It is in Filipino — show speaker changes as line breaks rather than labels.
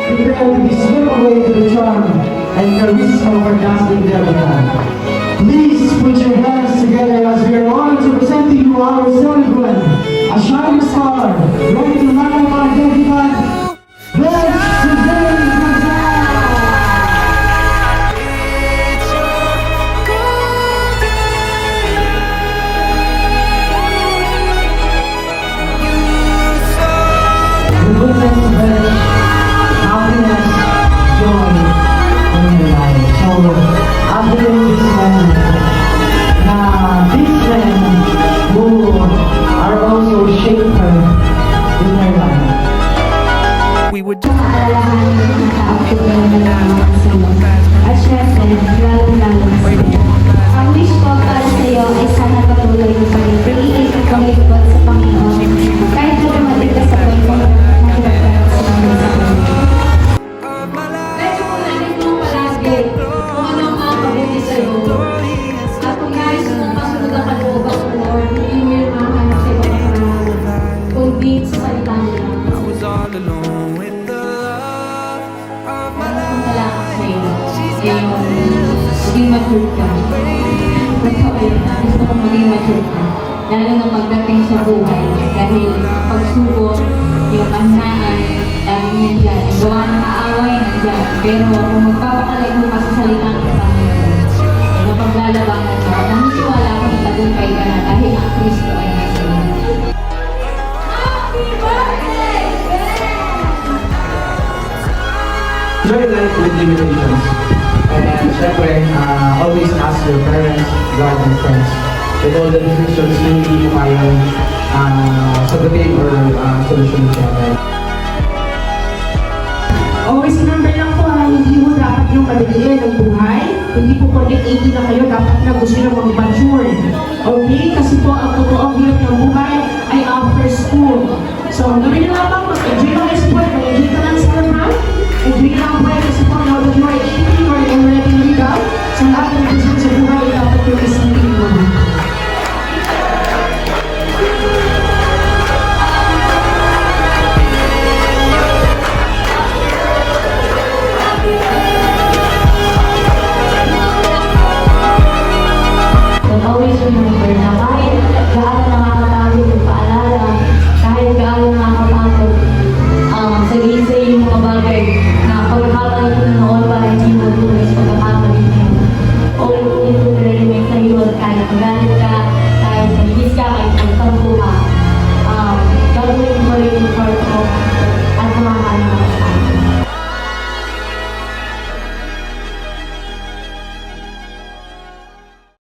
prepare to be swept away to the charm and charisma of our dazzling Deborah. Please put your hands together as we are honored to present to you our celebrant, a shining star, ready to light up our debutante, Bless today.
We would
at syempre, lalong-lalo sa iyo. Ang wish ko para sa iyo ay sana patuloy mo pa rin pag-iikot ang likod sa Panginoon. Kahit na dumating ka sa point mo, nahirap ka sa mga sa Panginoon. Medyo kung natin mo palagi kung ano ang mga mabuti sa iyo. At kung nais mong masunod ang kalooban ng Lord, hindi mo yung mahanap sa ibang mga kundi sa salita niya.
I was all alone with the love of my
Kung
life.
wala ka sa'yo, maging mature ka. Gusto kong maging mature ka. Lalo na pagdating sa buhay. Dahil pagsubok, yung kahinaan, laging nandiyan. Ang gawa ng kaaway, nandiyan. Pero kung magpapakalayo ka sa salita ng Panginoon, na paglalabangan mo, nanisiwala ko na tagumpay ka na dahil ang Kristo ay nasa iyo. Happy birthday,
Enjoy life with limitations. And syempre, always ask your parents, God, and friends. With all the restrictions, hindi mo kayang sagutin or solusyon siya.
Always remember lang po hindi mo dapat yung madaliin ng buhay. Hindi po porket 80 na kayo, dapat na gusto nyo mag-mature. Okay? Kasi po ang